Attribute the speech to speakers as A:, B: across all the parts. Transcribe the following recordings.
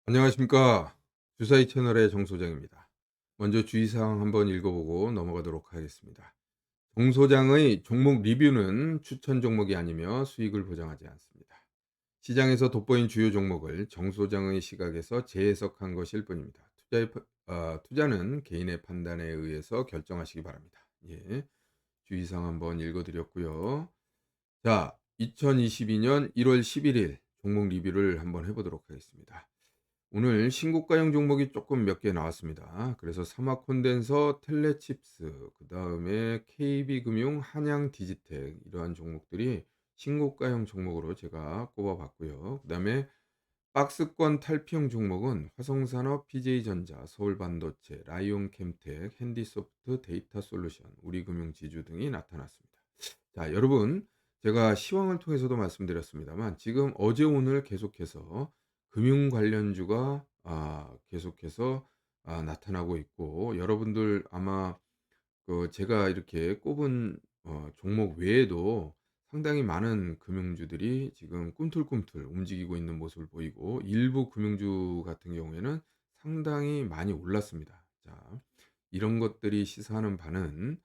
A: 안녕하십니까. 주사위 채널의 정 소장입니다. 먼저 주의사항 한번 읽어보고 넘어가도록 하겠습니다. 정 소장의 종목 리뷰는 추천 종목이 아니며 수익을 보장하지 않습니다. 시장에서 돋보인 주요 종목을 정 소장의 시각에서 재해석한 것일 뿐입니다. 투자는 개인의 판단에 의해서 결정하시기 바랍니다. 예, 주의사항 한번 읽어드렸고요. 자, 2022년 1월 11일 종목 리뷰를 한번 해보도록 하겠습니다. 오늘 신고가형 종목이 조금 몇 개 나왔습니다. 그래서 삼화콘덴서, 텔레칩스, 그다음에 KB금융, 한양디지텍 이러한 종목들이 신고가형 종목으로 제가 꼽아봤고요. 그다음에 박스권 탈피형 종목은 화성산업, PJ전자, 서울반도체, 라이온캠텍, 핸디소프트, 데이터솔루션, 우리금융지주 등이 나타났습니다. 자, 여러분, 제가 시황을 통해서도 말씀드렸습니다만 지금 어제 오늘 계속해서 금융 관련주가 계속해서 나타나고 있고, 여러분들 아마 제가 이렇게 꼽은 종목 외에도 상당히 많은 금융주들이 지금 꿈틀꿈틀 움직이고 있는 모습을 보이고, 일부 금융주 같은 경우에는 상당히 많이 올랐습니다. 자, 이런 것들이 시사하는 바는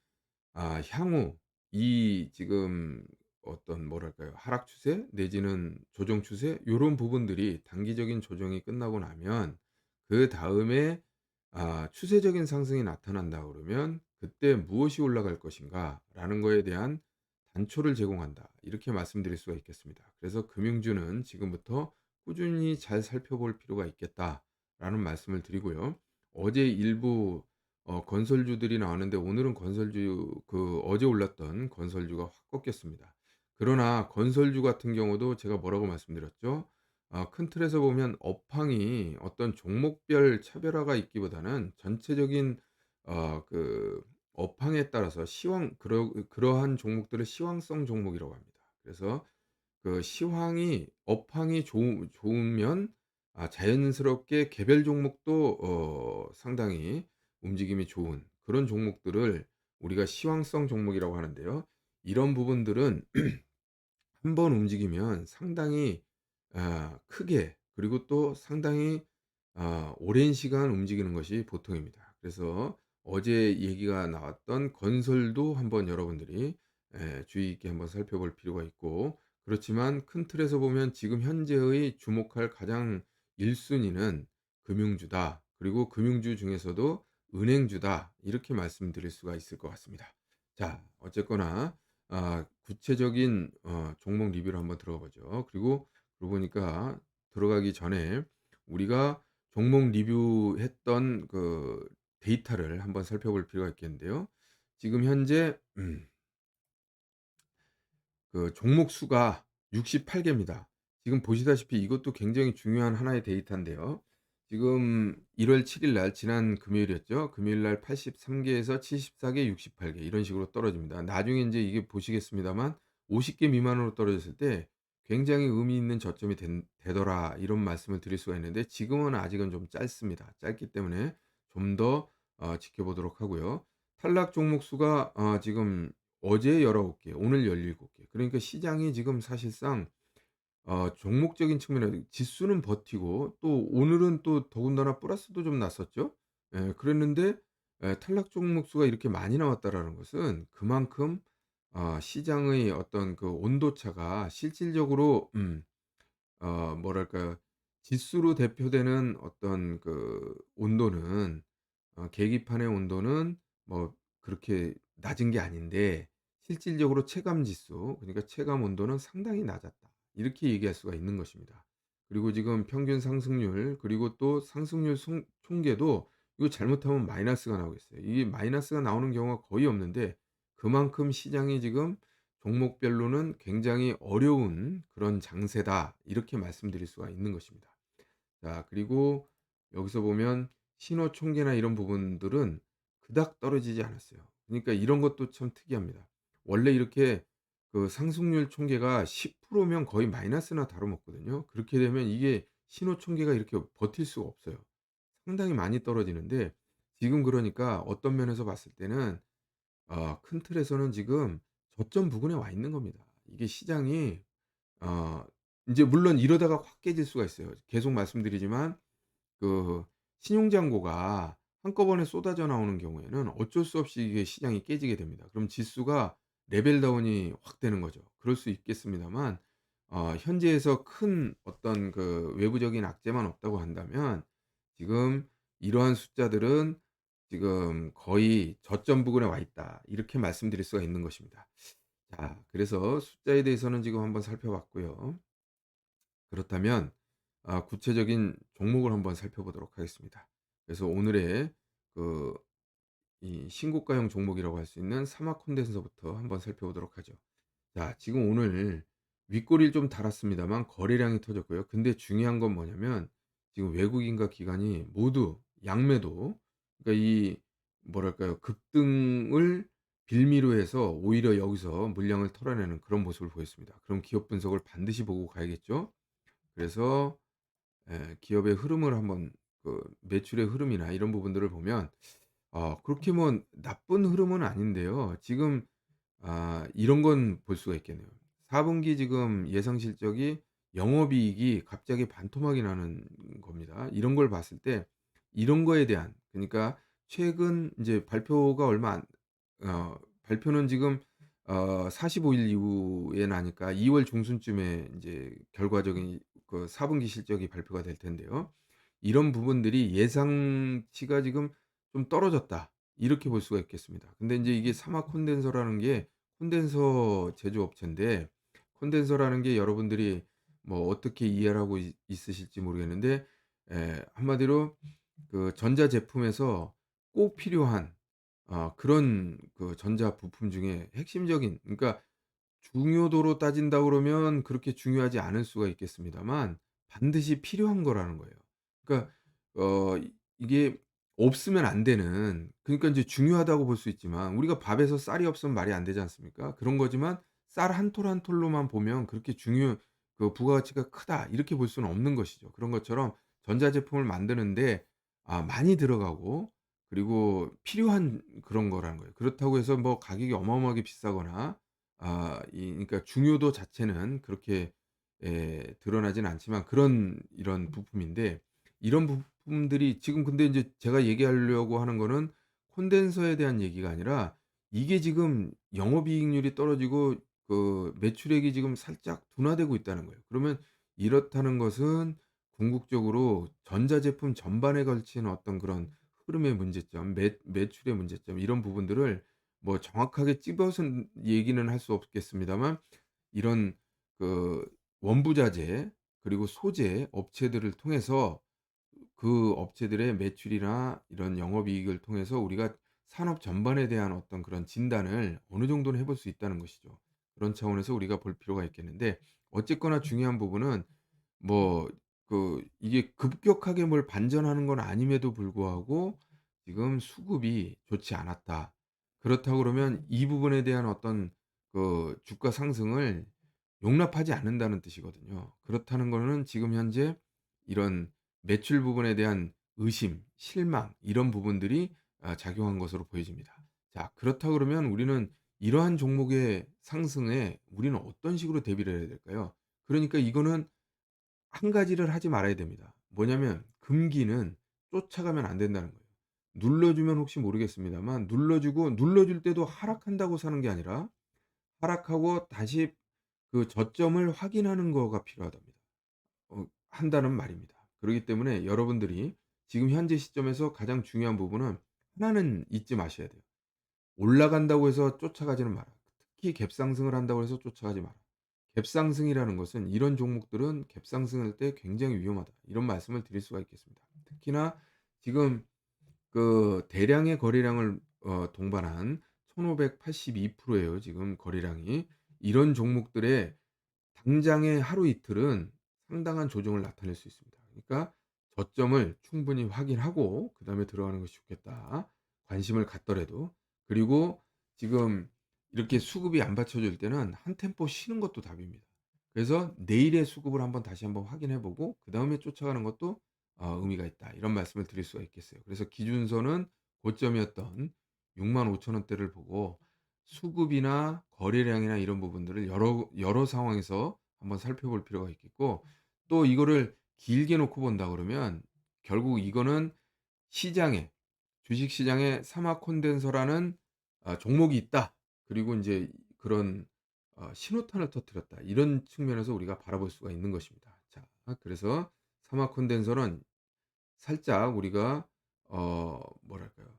A: 향후 이 지금 어떤 뭐랄까요? 하락 추세 내지는 조정 추세 요런 부분들이 단기적인 조정이 끝나고 나면 그다음에 추세적인 상승이 나타난다 그러면 그때 무엇이 올라갈 것인가라는 거에 대한 단초를 제공한다. 이렇게 말씀드릴 수가 있겠습니다. 그래서 금융주는 지금부터 꾸준히 잘 살펴볼 필요가 있겠다라는 말씀을 드리고요. 어제 일부 건설주들이 나왔는데 오늘은 건설주 어제 올랐던 건설주가 확 꺾였습니다. 그러나 건설주 같은 경우도 제가 뭐라고 말씀드렸죠? 큰 틀에서 보면 업황이 어떤 종목별 차별화가 있기보다는 전체적인 업황에 따라서 그러한 종목들을 시황성 종목이라고 합니다. 그래서 시황이 업황이 좋으면 자연스럽게 개별 종목도 상당히 움직임이 좋은 그런 종목들을 우리가 시황성 종목이라고 하는데요. 이런 부분들은 한번 움직이면 상당히 크게, 그리고 또 상당히 오랜 시간 움직이는 것이 보통입니다. 그래서 어제 얘기가 나왔던 건설도 한번 여러분들이 주의 있게 한번 살펴볼 필요가 있고, 그렇지만 큰 틀에서 보면 지금 현재의 주목할 가장 1순위는 금융주다. 그리고 금융주 중에서도 은행주다. 이렇게 말씀드릴 수가 있을 것 같습니다. 자, 어쨌거나 구체적인 종목 리뷰를 한번 들어가 보죠. 그리고 그러고 보니까 들어가기 전에 우리가 종목 리뷰했던 데이터를 한번 살펴볼 필요가 있겠는데요. 지금 현재 종목 수가 68개입니다. 지금 보시다시피 이것도 굉장히 중요한 하나의 데이터인데요. 지금 1월 7일 날 지난 금요일이었죠. 금요일 날 83개에서 74개, 68개 이런 식으로 떨어집니다. 나중에 이제 이게 보시겠습니다만 50개 미만으로 떨어졌을 때 굉장히 의미 있는 저점이 되더라 이런 말씀을 드릴 수가 있는데, 지금은 아직은 좀 짧습니다. 짧기 때문에 좀 더 지켜보도록 하고요. 탈락 종목 수가 지금 어제 19개, 오늘 17개. 그러니까 시장이 지금 사실상 종목적인 측면에서 지수는 버티고, 또 오늘은 또 더군다나 플러스도 좀 났었죠. 예, 그랬는데 탈락 종목 수가 이렇게 많이 나왔다라는 것은 그만큼 시장의 어떤 온도차가 실질적으로 뭐랄까요? 지수로 대표되는 어떤 온도는 계기판의 온도는 뭐 그렇게 낮은 게 아닌데, 실질적으로 체감 지수, 그러니까 체감 온도는 상당히 낮았다. 이렇게 얘기할 수가 있는 것입니다. 그리고 지금 평균 상승률, 그리고 또 상승률 총계도 이거 잘못하면 마이너스가 나오겠어요. 이게 마이너스가 나오는 경우가 거의 없는데, 그만큼 시장이 지금 종목별로는 굉장히 어려운 그런 장세다. 이렇게 말씀드릴 수가 있는 것입니다. 자, 그리고 여기서 보면 신호 총계나 이런 부분들은 그닥 떨어지지 않았어요. 그러니까 이런 것도 참 특이합니다. 원래 이렇게 상승률 총계가 10%면 거의 마이너스나 다름없거든요. 그렇게 되면 이게 신호 총계가 이렇게 버틸 수가 없어요. 상당히 많이 떨어지는데, 지금 그러니까 어떤 면에서 봤을 때는 큰 틀에서는 지금 저점 부근에 와 있는 겁니다. 이게 시장이 어 인제 물론 이러다가 확 깨질 수가 있어요. 계속 말씀드리지만 그 신용잔고가 한꺼번에 쏟아져 나오는 경우에는 어쩔 수 없이 이게 시장이 깨지게 됩니다. 그럼 지수가 레벨 다운이 확 되는 거죠. 그럴 수 있겠습니다만 현재에서 큰 어떤 그 외부적인 악재만 없다고 한다면 지금 이러한 숫자들은 지금 거의 저점 부근에 와 있다. 이렇게 말씀드릴 수가 있는 것입니다. 자, 그래서 숫자에 대해서는 지금 한번 살펴봤고요. 그렇다면 구체적인 종목을 한번 살펴보도록 하겠습니다. 그래서 오늘의 그 이 신고가형 종목이라고 할 수 있는 사막 콘덴서부터 한번 살펴보도록 하죠. 자, 지금 오늘 윗꼬리를 좀 달았습니다만 거래량이 터졌고요. 근데 중요한 건 뭐냐면 지금 외국인과 기관이 모두 양매도, 그러니까 이 뭐랄까요, 급등을 빌미로 해서 오히려 여기서 물량을 털어내는 그런 모습을 보였습니다. 그럼 기업 분석을 반드시 보고 가야겠죠. 그래서 기업의 흐름을 한번, 그 매출의 흐름이나 이런 부분들을 보면 그렇게 뭐 나쁜 흐름은 아닌데요. 지금 이런 건 볼 수가 있겠네요. 4 분기 지금 예상 실적이 영업이익이 갑자기 반토막이 나는 겁니다. 이런 걸 봤을 때 이런 거에 대한, 그러니까 최근 인제 발표가 얼마 안 발표는 지금 45일 이후에 나니까 2월 중순쯤에 인제 결과적인 그 4 분기 실적이 발표가 될 텐데요. 이런 부분들이 예상치가 지금 좀 떨어졌다, 이렇게 볼 수가 있겠습니다. 근데 인제 이게 사막 콘덴서라는 게 콘덴서 제조업체인데, 콘덴서라는 게 여러분들이 뭐 어떻게 이해를 하고 있으실지 모르겠는데 한마디로 그 전자 제품에서 꼭 필요한 그런 그 전자 부품 중에 핵심적인, 그러니까 중요도로 따진다 그러면 그렇게 중요하지 않을 수가 있겠습니다만 반드시 필요한 거라는 거예요. 그러니까 이게 없으면 안 되는, 그러니까 인제 중요하다고 볼 수 있지만 우리가 밥에서 쌀이 없으면 말이 안 되지 않습니까? 그런 거지만 쌀 한 톨 한 톨로만 보면 그렇게 그 부가가치가 크다, 이렇게 볼 수는 없는 것이죠. 그런 것처럼 전자제품을 만드는데 많이 들어가고 그리고 필요한 그런 거라는 거예요. 그렇다고 해서 뭐 가격이 어마어마하게 비싸거나 그러니까 중요도 자체는 그렇게 드러나진 않지만 그런 이런 부품인데, 이런 부품들이 지금, 근데 인제 제가 얘기하려고 하는 거는 콘덴서에 대한 얘기가 아니라 이게 지금 영업이익률이 떨어지고 그 매출액이 지금 살짝 둔화되고 있다는 거예요. 그러면 이렇다는 것은 궁극적으로 전자제품 전반에 걸친 어떤 그런 흐름의 문제점, 매출의 문제점, 이런 부분들을 뭐 정확하게 집어서 얘기는 할 수 없겠습니다만 이런 그 원부자재 그리고 소재 업체들을 통해서 그 업체들의 매출이나 이런 영업이익을 통해서 우리가 산업 전반에 대한 어떤 그런 진단을 어느 정도는 해볼 수 있다는 것이죠. 그런 차원에서 우리가 볼 필요가 있겠는데, 어쨌거나 중요한 부분은 뭐 이게 급격하게 뭘 반전하는 건 아님에도 불구하고 지금 수급이 좋지 않았다. 그렇다고 그러면 이 부분에 대한 어떤 그 주가 상승을 용납하지 않는다는 뜻이거든요. 그렇다는 거는 지금 현재 이런 매출 부분에 대한 의심, 실망, 이런 부분들이 작용한 것으로 보여집니다. 자, 그렇다 그러면 우리는 이러한 종목의 상승에 우리는 어떤 식으로 대비를 해야 될까요? 그러니까 이거는 한 가지를 하지 말아야 됩니다. 뭐냐면 금기는 쫓아가면 안 된다는 거예요. 눌러주면 혹시 모르겠습니다만 눌러주고, 눌러줄 때도 하락한다고 사는 게 아니라 하락하고 다시 그 저점을 확인하는 거가 필요하답니다. 한다는 말입니다. 그러기 때문에 여러분들이 지금 현재 시점에서 가장 중요한 부분은 하나는 잊지 마셔야 돼요. 올라간다고 해서 쫓아가지는 마라. 특히 갭상승을 한다고 해서 쫓아가지 마라. 갭상승이라는 것은, 이런 종목들은 갭상승할 때 굉장히 위험하다, 이런 말씀을 드릴 수가 있겠습니다. 특히나 지금 그 대량의 거래량을 동반한 1,582% 예요, 지금 거래량이. 이런 종목들의 당장의 하루 이틀은 상당한 조정을 나타낼 수 있습니다. 그러니까 저점을 충분히 확인하고 그다음에 들어가는 것이 좋겠다, 관심을 갖더라도. 그리고 지금 이렇게 수급이 안 받쳐줄 때는 한 템포 쉬는 것도 답입니다. 그래서 내일의 수급을 한번 다시 한번 확인해 보고 그다음에 쫓아가는 것도 의미가 있다, 이런 말씀을 드릴 수가 있겠어요. 그래서 기준선은 고점이었던 65,000 원대를 보고 수급이나 거래량이나 이런 부분들을 여러 상황에서 한번 살펴볼 필요가 있겠고, 또 이거를 길게 놓고 본다 그러면 결국 이거는 시장에 주식 시장에 사막 콘덴서라는 종목이 있다. 그리고 인제 그런 '신호탄을 터뜨렸다.' 이런 측면에서 우리가 바라볼 수가 있는 것입니다. 자, 그래서 사막 콘덴서는 살짝 우리가 뭐랄까요?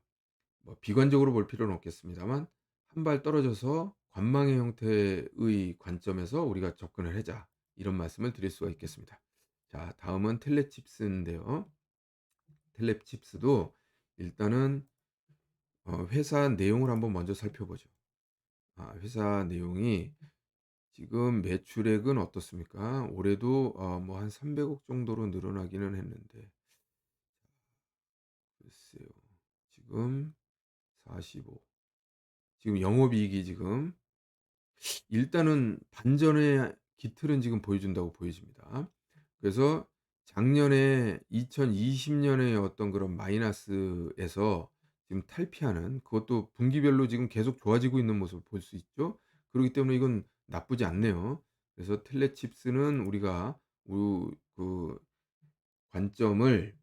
A: 뭐 비관적으로 볼 필요는 없겠습니다만 한 발 떨어져서 관망의 형태의 관점에서 우리가 접근을 하자. 이런 말씀을 드릴 수가 있겠습니다. 자, 다음은 텔레칩스인데요. 텔레칩스도 일단은 회사 내용을 한번 먼저 살펴보죠. 회사 내용이 지금 매출액은 어떻습니까? 올해도 뭐 한 300억 정도로 늘어나기는 했는데 글쎄요. 지금 45, 지금 영업이익이 지금 일단은 반전의 기틀은 지금 보여준다고 보여집니다. 그래서 작년에 2020 년에 어떤 그런 마이너스에서 지금 탈피하는, 그것도 분기별로 지금 계속 좋아지고 있는 모습을 볼 수 있죠. 그렇기 때문에 이건 나쁘지 않네요. 그래서 텔레칩스는 우리가 그 관점을,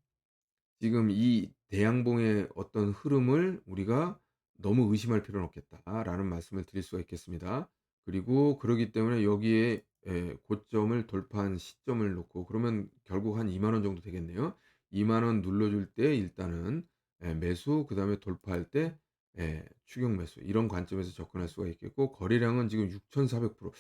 A: 지금 이 대양봉의 어떤 흐름을 우리가 너무 의심할 필요는 없겠다라는 말씀을 드릴 수가 있겠습니다. 그리고 그러기 때문에 여기에 고점을 돌파한 시점을 놓고 그러면 결국 한 2만 원 정도 되겠네요. 2만 원 눌러줄 때 일단은 매수, 그다음에 돌파할 때 추격 매수, 이런 관점에서 접근할 수가 있겠고, 거래량은 지금 6,400%.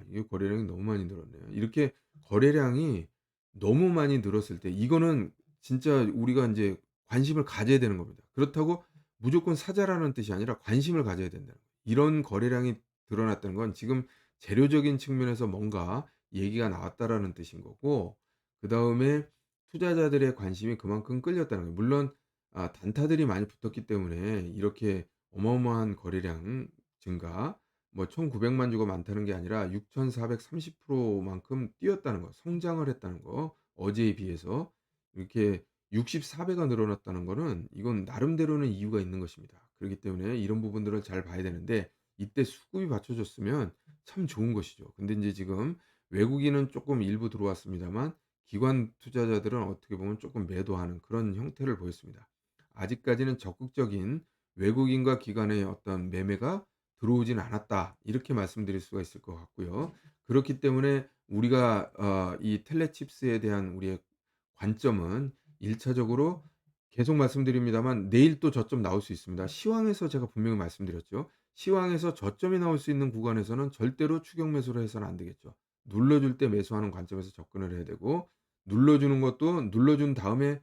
A: 이게 거래량이 너무 많이 늘었네요. 이렇게 거래량이 너무 많이 늘었을 때 이거는 진짜 우리가 인제 관심을 가져야 되는 겁니다. 그렇다고 무조건 사자라는 뜻이 아니라 관심을 가져야 된다는 거예요. 이런 거래량이 드러났다는 건 지금 재료적인 측면에서 뭔가 얘기가 나왔다라는 뜻인 거고, 그다음에 투자자들의 관심이 그만큼 끌렸다는 거예요. 물론 단타들이 많이 붙었기 때문에 이렇게 어마어마한 거래량 증가, 뭐 1,900만 주가 많다는 게 아니라 6,430% 만큼 뛰었다는 거, 성장을 했다는 거, 어제에 비해서. 이렇게 64배가 늘어났다는 거는 이건 나름대로는 이유가 있는 것입니다. 그렇기 때문에 이런 부분들을 잘 봐야 되는데, 이때 수급이 받쳐줬으면 참 좋은 것이죠. 근데 인제 지금 외국인은 쪼끔 일부 들어왔습니다만 기관 투자자들은 어떻게 보면 쪼끔 매도하는 그런 형태를 보였습니다. 아직까지는 적극적인 외국인과 기관의 어떤 매매가 들어오진 않았다, 이렇게 말씀드릴 수가 있을 것 같고요. 그렇기 때문에 우리가 이 텔레칩스에 대한 우리의 관점은 1차적으로 차적으로 계속 말씀드립니다만 내일 또 저점 나올 수 있습니다. 시황에서 제가 분명히 말씀드렸죠. 시황에서 저점이 나올 수 있는 구간에서는 절대로 추격 매수를 해서는 안 되겠죠. 눌러줄 때 매수하는 관점에서 접근을 해야 되고, 눌러주는 것도 눌러준 다음에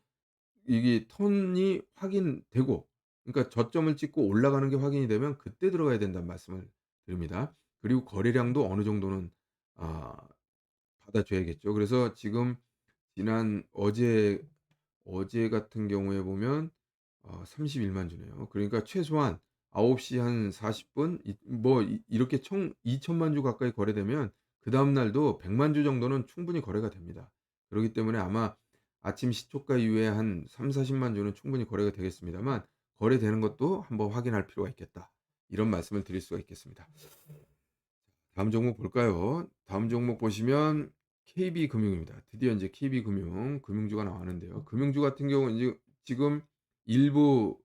A: 이게 턴이 확인되고, 그러니까 저점을 찍고 올라가는 게 확인이 되면 그때 들어가야 된다는 말씀을 드립니다. 그리고 거래량도 어느 정도는 아 받아줘야겠죠. 그래서 지금 지난 어제 같은 경우에 보면 31만 주네요. 그러니까 최소한 9시 한 40분 이렇게 총 2천만 주 가까이 거래되면 그다음 날도 100만 주 정도는 충분히 거래가 됩니다. 그렇기 때문에 아마 아침 시초가 이후에 한 3-40만 주는 충분히 거래가 되겠습니다만, 거래되는 것도 한번 확인할 필요가 있겠다. 이런 말씀을 드릴 수가 있겠습니다. 다음 종목 볼까요? 다음 종목 보시면 KB금융입니다. 드디어 인제 KB금융, 금융주가 나왔는데요. 금융주 같은 경우는 인제 지금 일부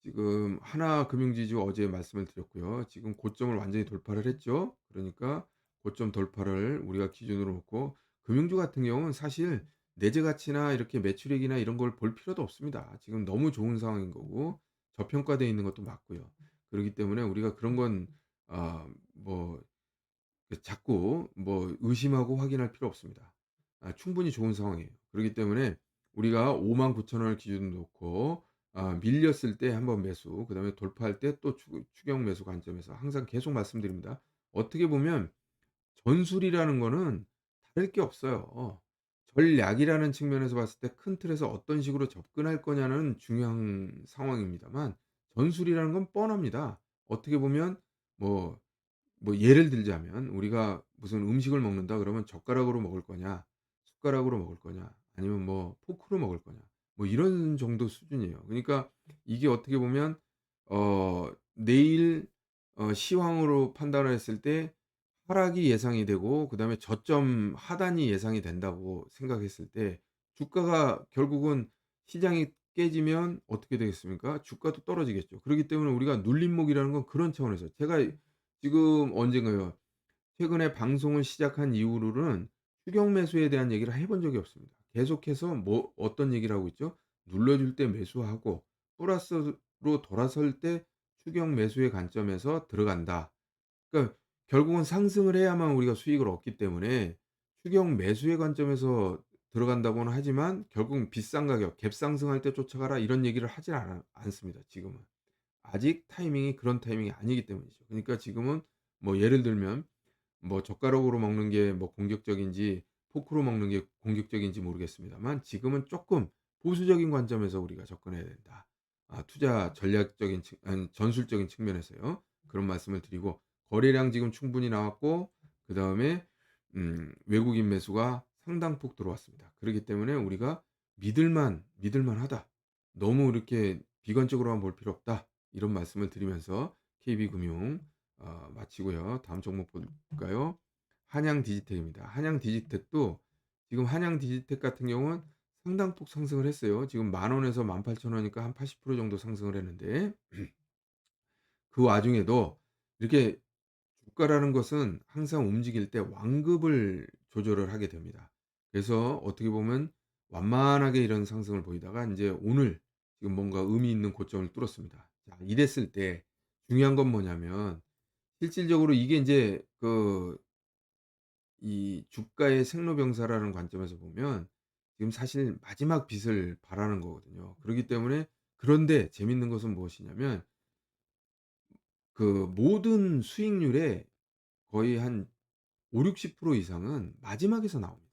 A: 지금 하나금융지주 어제 말씀을 드렸고요. 지금 고점을 완전히 돌파를 했죠. 그러니까 고점 돌파를 우리가 기준으로 놓고, 금융주 같은 경우는 사실 내재 가치나 이렇게 매출액이나 이런 걸 볼 필요도 없습니다. 지금 너무 좋은 상황인 거고 저평가되어 있는 것도 맞고요. 그렇기 때문에 우리가 그런 건 뭐 자꾸 뭐 의심하고 확인할 필요 없습니다. 충분히 좋은 상황이에요. 그렇기 때문에 우리가 59,000 원을 기준으로 놓고 밀렸을 때 한번 매수, 그다음에 돌파할 때 또 추격 매수 관점에서 항상 계속 말씀드립니다. 어떻게 보면 전술이라는 거는 다를 게 없어요. 전략이라는 측면에서 봤을 때 큰 틀에서 어떤 식으로 접근할 거냐는 중요한 상황입니다만, 전술이라는 건 뻔합니다. 어떻게 보면 뭐 예를 들자면 우리가 무슨 음식을 먹는다 그러면 젓가락으로 먹을 거냐, 숟가락으로 먹을 거냐, 아니면 뭐 포크로 먹을 거냐, 뭐 이런 정도 수준이에요. 그러니까 이게 어떻게 보면 내일 시황으로 판단을 했을 때 하락이 예상이 되고 그다음에 저점 하단이 예상이 된다고 생각했을 때 주가가 결국은 시장이 깨지면 어떻게 되겠습니까? 주가도 떨어지겠죠. 그렇기 때문에 우리가 눌림목이라는 건 그런 차원에서 제가 지금 언젠가요? 최근에 방송을 시작한 이후로는 추격 매수에 대한 얘기를 해본 적이 없습니다. 계속해서 뭐 어떤 얘기를 하고 있죠? 눌러줄 때 매수하고 플러스로 돌아설 때 추격 매수의 관점에서 들어간다. 그러니까 결국은 상승을 해야만 우리가 수익을 얻기 때문에 추격 매수의 관점에서 들어간다고는 하지만 결국은 비싼 가격 갭 상승할 때 쫓아가라 이런 얘기를 하질 않습니다 지금은. 아직 타이밍이 그런 타이밍이 아니기 때문이죠. 그러니까 지금은 뭐 예를 들면 뭐 젓가락으로 먹는 게 뭐 공격적인지 포크로 먹는 게 공격적인지 모르겠습니다만 지금은 쪼끔 보수적인 관점에서 우리가 접근해야 된다. 투자 전략적인 아니 전술적인 측면에서요. 그런 말씀을 드리고 거래량 지금 충분히 나왔고 그다음에 외국인 매수가 상당폭 들어왔습니다. 그렇기 때문에 우리가 믿을 만하다. 너무 이렇게 비관적으로만 볼 필요 없다. 이런 말씀을 드리면서 KB금융 마치고요. 다음 종목 볼까요? 한양디지텍입니다. 한양디지텍도 지금 한양디지텍 같은 경우는 상당폭 상승을 했어요. 지금 만 원에서 18,000 원이니까 한 80% 정도 상승을 했는데 그 와중에도 이렇게 주가라는 것은 항상 움직일 때 완급을 조절을 하게 됩니다. 그래서 어떻게 보면 완만하게 이런 상승을 보이다가 인제 오늘 지금 뭔가 의미 있는 고점을 뚫었습니다. 자 이랬을 때 중요한 건 뭐냐면 실질적으로 이게 인제 이 주가의 생로병사라는 관점에서 보면 지금 사실 마지막 빚을 바라는 거거든요. 그러기 때문에 그런데 재밌는 것은 무엇이냐면 모든 수익률의 거의 한 50-60% 이상은 마지막에서 나옵니다.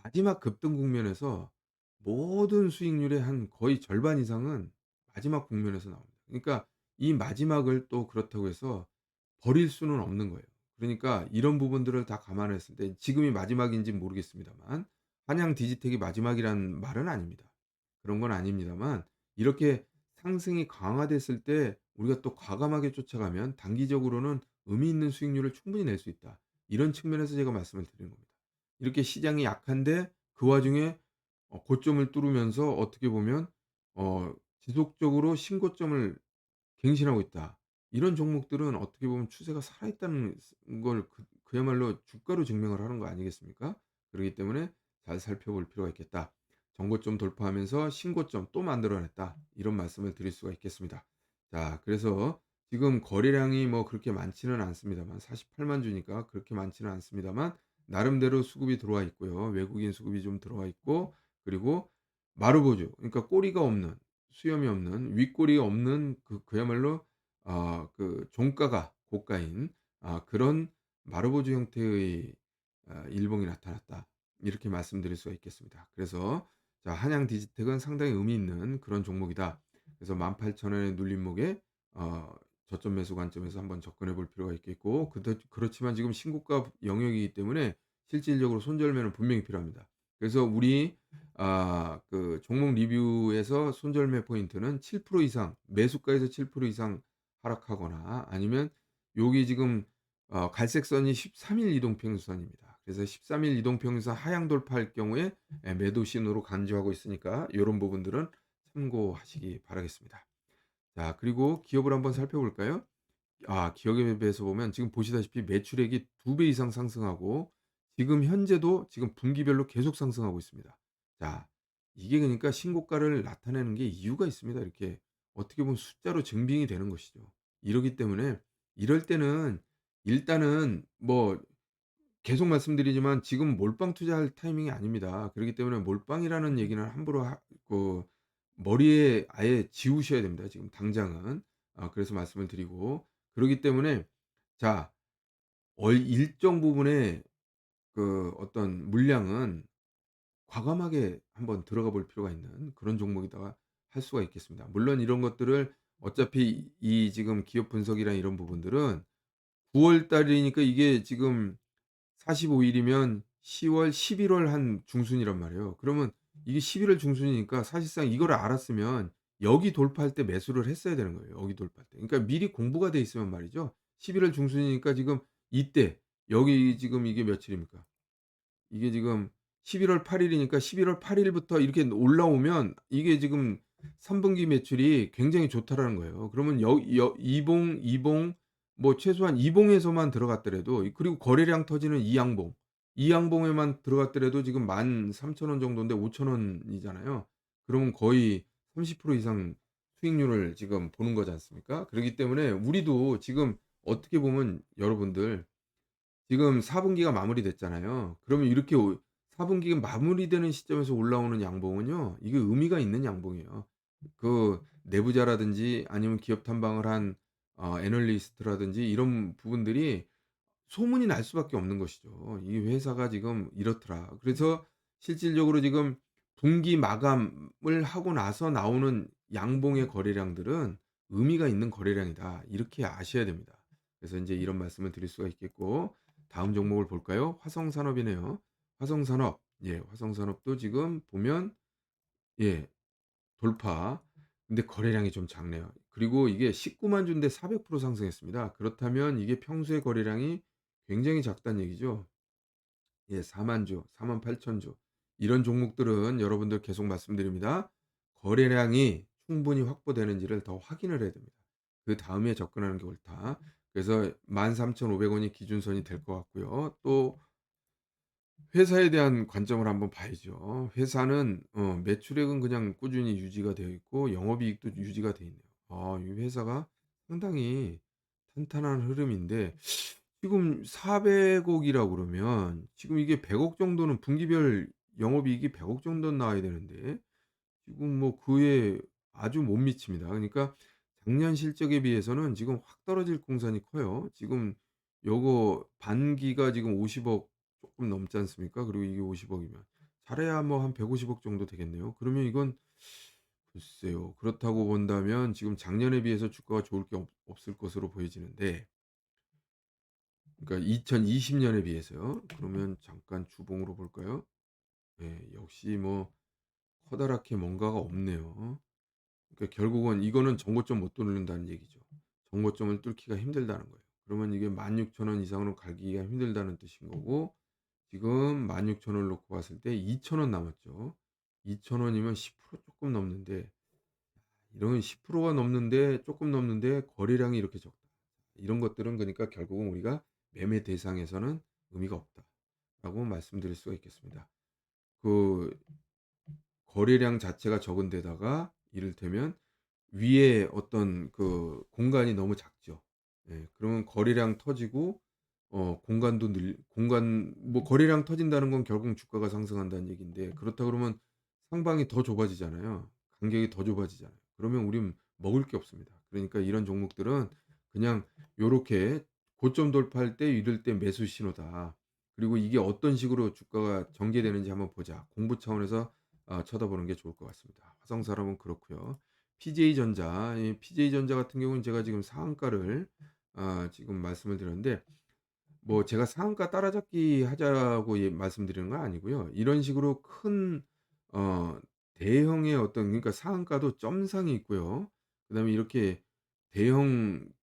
A: 마지막 급등 국면에서 모든 수익률의 한 거의 절반 이상은 마지막 국면에서 나옵니다. 그러니까 이 마지막을 또 그렇다고 해서 버릴 수는 없는 거예요. 그러니까 이런 부분들을 다 감안했을 때 지금이 마지막인지는 모르겠습니다만 한양 디지텍이 마지막이라는 말은 아닙니다. 그런 건 아닙니다만 이렇게 상승이 강화됐을 때 우리가 또 과감하게 쫓아가면 단기적으로는 의미 있는 수익률을 충분히 낼 수 있다. 이런 측면에서 제가 말씀을 드리는 겁니다. 이렇게 시장이 약한데 그 와중에 고점을 뚫으면서 어떻게 보면 지속적으로 신고점을 갱신하고 있다. 이런 종목들은 어떻게 보면 추세가 살아있다는 걸 그야말로 주가로 증명을 하는 거 아니겠습니까? 그렇기 때문에 잘 살펴볼 필요가 있겠다. 정고점 돌파하면서 신고점 또 만들어냈다. 이런 말씀을 드릴 수가 있겠습니다. 자, 그래서 지금 거래량이 뭐 그렇게 많지는 않습니다만 48만 주니까 그렇게 많지는 않습니다만 나름대로 수급이 들어와 있고요. 외국인 수급이 좀 들어와 있고 그리고 마루보주 그러니까 꼬리가 없는 수염이 없는 윗꼬리 없는 그야말로 종가가 고가인 그런 마루보주 형태의 일봉이 나타났다. 이렇게 말씀드릴 수가 있겠습니다. 그래서 자 한양 디지텍은 상당히 의미 있는 그런 종목이다. 그래서 18,000 원의 눌림목에 어 저점 매수 관점에서 한번 접근해 볼 필요가 있겠고 그렇지만 지금 신고가 영역이기 때문에 실질적으로 손절매는 분명히 필요합니다. 그래서 우리 종목 리뷰에서 손절매 포인트는 7% 이상 매수가에서 7% 이상 하락하거나 아니면 여기 지금 갈색 선이 13일 이동 평균선입니다. 그래서 13일 이동 평균선 하향 돌파할 경우에 매도 신호로 간주하고 있으니까 요런 부분들은 참고하시기 바라겠습니다. 자 그리고 기업을 한번 살펴볼까요? 기업에 비해서 보면 지금 보시다시피 매출액이 2배 이상 상승하고 지금 현재도 지금 분기별로 계속 상승하고 있습니다. 자 이게 그러니까 신고가를 나타내는 게 이유가 있습니다. 이렇게 어떻게 보면 숫자로 증빙이 되는 것이죠. 이러기 때문에 이럴 때는 일단은 뭐 계속 말씀드리지만 지금 몰빵 투자할 타이밍이 아닙니다. 그렇기 때문에 몰빵이라는 얘기는 함부로 머리에 아예 지우셔야 됩니다, 지금 당장은. 그래서 말씀을 드리고 그러기 때문에 자 일정 부분의 어떤 물량은 과감하게 한번 들어가 볼 필요가 있는 그런 종목이다 할 수가 있겠습니다. 물론 이런 것들을 어차피 이 지금 기업 분석이나 이런 부분들은 9월 달이니까 이게 지금 45 일이면 10월, 11월 한 중순이란 말이에요. 그러면 이게 11월 중순이니까 사실상 이거를 알았으면 여기 돌파할 때 매수를 했어야 되는 거예요, 여기 돌파할 때. 그러니까 미리 공부가 돼 있으면 말이죠. 11월 중순이니까 지금 이때 여기 지금 이게 며칠입니까? 이게 지금 11월 8 일이니까 11월 8 일부터 이렇게 올라오면 이게 지금 3 분기 매출이 굉장히 좋다라는 거예요. 그러면 이봉, 이봉 뭐 최소한 이봉에서만 들어갔더라도 그리고 거래량 터지는 이양봉, 이양봉에만 들어갔더라도 지금 13,000원 정도인데 5,000 원이잖아요. 그러면 거의 30% 이상 수익률을 지금 보는 거지 않습니까? 그렇기 때문에 우리도 지금 어떻게 보면 여러분들 지금 4 분기가 마무리됐잖아요. 그러면 이렇게 4 분기가 마무리되는 시점에서 올라오는 양봉은요. 이게 의미가 있는 양봉이에요. 그 내부자라든지 아니면 기업 탐방을 한 애널리스트라든지 이런 부분들이 소문이 날 수밖에 없는 것이죠. "이 회사가 지금 이렇더라." 그래서 실질적으로 지금 분기 마감을 하고 나서 나오는 양봉의 거래량들은 '의미가 있는 거래량이다.' 이렇게 아셔야 됩니다. 그래서 인제 이런 말씀을 드릴 수가 있겠고 다음 종목을 볼까요? 화성산업이네요. 화성산업. 예, 화성산업도 지금 보면 예, 돌파. 근데 거래량이 좀 작네요. 그리고 이게 190,000 주인데 400% 상승했습니다. 그렇다면 이게 평소의 거래량이 굉장히 작다는 얘기죠. 예, 4만 주, 48,000 주. 이런 종목들은 여러분들 계속 말씀드립니다. 거래량이 충분히 확보되는지를 더 확인을 해야 됩니다. 그다음에 접근하는 게 옳다. 그래서 13,500 원이 기준선이 될 것 같고요. 또 회사에 대한 관점을 한번 봐야죠. 회사는 매출액은 그냥 꾸준히 유지가 되어 있고 영업이익도 유지가 돼 있네요. 이 회사가 상당히 탄탄한 흐름인데 지금 400억 이라고 그러면 지금 이게 100억 정도는 분기별 영업이익이 100억 정도는 나와야 되는데 지금 뭐 그에 아주 못 미칩니다. 그러니까 작년 실적에 비해서는 지금 확 떨어질 공산이 커요. 지금 요거 반기가 지금 50억 조금 넘지 않습니까? 그리고 이게 50억 이면 잘해야 뭐 한 150억 정도 되겠네요. 그러면 이건 글쎄요. 그렇다고 본다면 지금 작년에 비해서 주가가 좋을 게 없을 것으로 보여지는데 그러니까 2020 년에 비해서요. 그러면 잠깐 주봉으로 볼까요? 예, 역시 뭐 커다랗게 뭔가가 없네요. 그러니까 결국은 이거는 정고점 못 뚫는다는 얘기죠. 정고점을 뚫기가 힘들다는 거예요. 그러면 이게 16,000원 이상으로 가기가 힘들다는 뜻인 거고 지금 16,000원을 놓고 봤을 때 2,000원 남았죠. 2,000 원이면 10% 조금 넘는데 이런 10%가 넘는데 조금 넘는데 거래량이 이렇게 적다. 이런 것들은 그러니까 결국은 우리가 매매 대상에서는 의미가 없다라고 말씀드릴 수가 있겠습니다. 그 거래량 자체가 적은 데다가 이를테면 위에 어떤 그 공간이 너무 작죠. 예. 그러면 거래량 터지고 공간도 늘 공간 뭐 거래량 터진다는 건 결국 주가가 상승한다는 얘기인데 그렇다 그러면 상방이 더 좁아지잖아요. 간격이 더 좁아지잖아요. 그러면 우린 먹을 게 없습니다. 그러니까 이런 종목들은 그냥 요렇게 고점 돌파할 때 이럴 때 매수 신호다. 그리고 이게 어떤 식으로 주가가 전개되는지 한번 보자. 공부 차원에서 쳐다보는 게 좋을 것 같습니다. 화성산업은 그렇고요. PJ전자, 이 PJ전자 같은 경우는 제가 지금 상한가를 지금 말씀을 드렸는데 뭐 제가 상한가 따라잡기 하자고 말씀드리는 건 아니고요. 이런 식으로 큰 어 대형의 어떤 그러니까 상한가도 점상이 있고요. 그다음에 이렇게 대양봉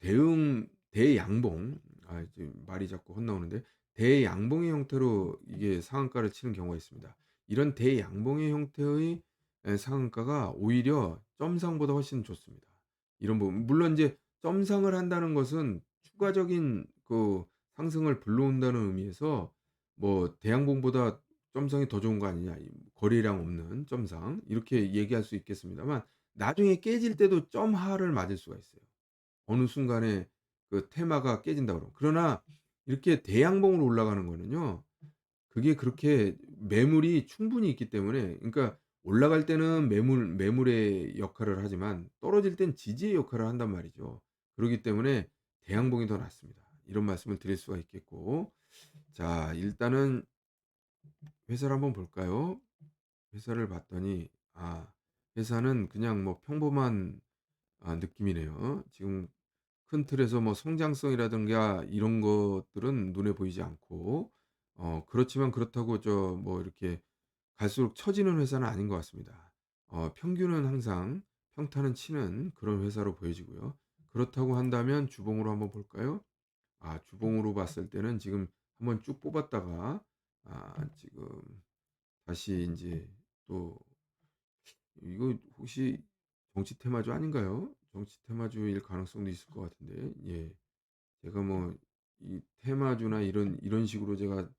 A: 지금 말이 자꾸 헛나오는데 대양봉의 형태로 이게 상한가를 치는 경우가 있습니다. 이런 대양봉의 형태의 상한가가 오히려 점상보다 훨씬 좋습니다. 이런 부분 물론 이제 점상을 한다는 것은 추가적인 그 상승을 불러온다는 의미에서 뭐 대양봉보다 점상이 더 좋은 거 아니냐. 이 거래량 없는 점상 이렇게 얘기할 수 있겠습니다만 나중에 깨질 때도 점하를 맞을 수가 있어요. 어느 순간에 그 테마가 깨진다 그러면. 그러나 이렇게 대양봉으로 올라가는 거는요. 그게 그렇게 매물이 충분히 있기 때문에 그러니까 올라갈 때는 매물의 역할을 하지만 떨어질 땐 지지의 역할을 한단 말이죠. 그러기 때문에 대양봉이 더 낫습니다. 이런 말씀을 드릴 수가 있겠고. 자, 일단은 회사를 한번 볼까요? 회사를 봤더니 회사는 그냥 뭐 평범한 느낌이네요. 지금 큰 틀에서 뭐 성장성이라든가 이런 것들은 눈에 보이지 않고 그렇지만 그렇다고 뭐 이렇게 갈수록 처지는 회사는 아닌 것 같습니다. 평균은 항상 평타는 치는 그런 회사로 보여지고요. 그렇다고 한다면 주봉으로 한번 볼까요? 주봉으로 봤을 때는 지금 한번 쭉 뽑았다가 지금 다시 인제 또 이거 혹시 정치 테마주 아닌가요? 정치 테마주일 가능성도 있을 것 같은데. 예. 제가 뭐 이 테마주나 이런 식으로 제가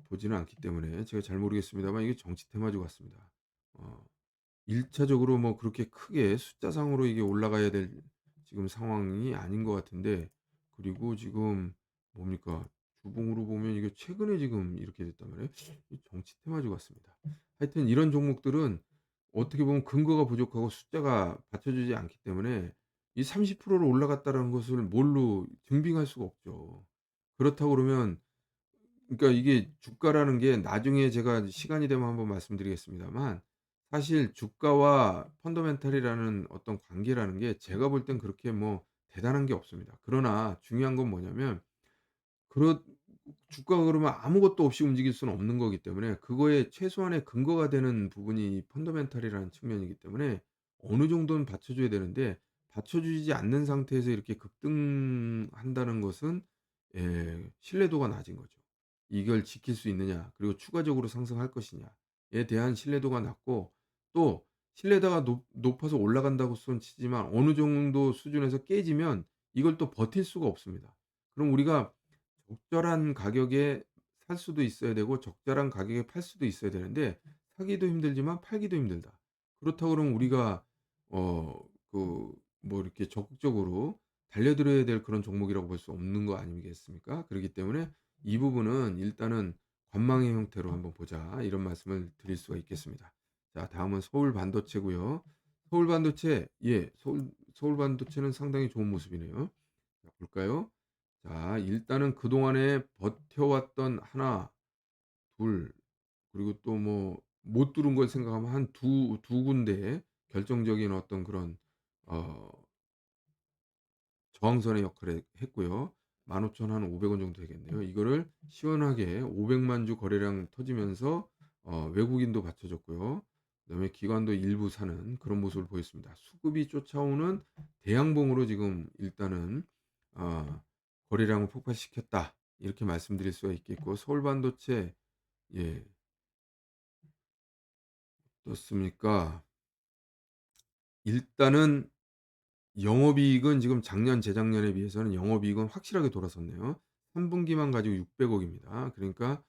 A: 보지는 않기 때문에 제가 잘 모르겠습니다만 이게 정치 테마주 같습니다. 어 1 차적으로 뭐 그렇게 크게 숫자상으로 이게 올라가야 될 지금 상황이 아닌 것 같은데, 그리고 지금 뭡니까? 주봉으로 보면 이게 최근에 지금 이렇게 됐단 말이에요. 이 정치 테마주 같습니다. 하여튼 이런 종목들은 어떻게 보면 근거가 부족하고 숫자가 받쳐주지 않기 때문에 이 30%로 올라갔다라는 것을 뭘로 증빙할 수가 없죠. 그렇다고 그러면, 그러니까 이게 주가라는 게 나중에 제가 시간이 되면 한번 말씀드리겠습니다만, 사실 주가와 펀더멘탈이라는 어떤 관계라는 게 제가 볼 땐 그렇게 뭐 대단한 게 없습니다. 그러나 중요한 건 뭐냐면, 그렇 주가가 그러면 아무것도 없이 움직일 수는 없는 거기 때문에 그거에 최소한의 근거가 되는 부분이 펀더멘탈이라는 측면이기 때문에 어느 정도는 받쳐줘야 되는데, 받쳐주지 않는 상태에서 이렇게 급등한다는 것은 신뢰도가 낮은 거죠. 이걸 지킬 수 있느냐, 그리고 추가적으로 상승할 것이냐에 대한 신뢰도가 낮고, 또 신뢰도가 높아서 올라간다고 손 치지만 어느 정도 수준에서 깨지면 이걸 또 버틸 수가 없습니다. 그럼 우리가 적절한 가격에 살 수도 있어야 되고 적절한 가격에 팔 수도 있어야 되는데, 사기도 힘들지만 팔기도 힘들다. 그렇다고 그러면 우리가 뭐 이렇게 적극적으로 달려들어야 될 그런 종목이라고 볼 수 없는 거 아니겠습니까? 그렇기 때문에 이 부분은 일단은 관망의 형태로 한번 보자, 이런 말씀을 드릴 수가 있겠습니다. 자, 다음은 서울 반도체고요. 서울 반도체, 예, 서울 반도체는 상당히 좋은 모습이네요. 자, 볼까요? 자, 일단은 그동안에 버텨왔던 하나, 둘, 그리고 또 뭐 못 뚫은 걸 생각하면 한 두 군데 결정적인 어떤 그런 어 저항선의 역할을 했고요. 15,500원 정도 되겠네요. 이거를 시원하게 500만 주 거래량 터지면서 외국인도 받쳐줬고요. 그다음에 기관도 일부 사는 그런 모습을 보였습니다. 수급이 쫓아오는 대양봉으로 지금 일단은 어 '거래량을 폭발시켰다.' 이렇게 말씀드릴 수가 있겠고, 서울 반도체, 예, 어떻습니까? 일단은 영업이익은 지금 작년, 재작년에 비해서는 영업이익은 확실하게 돌아섰네요. 3 분기만 가지고 600억 입니다. 그러니까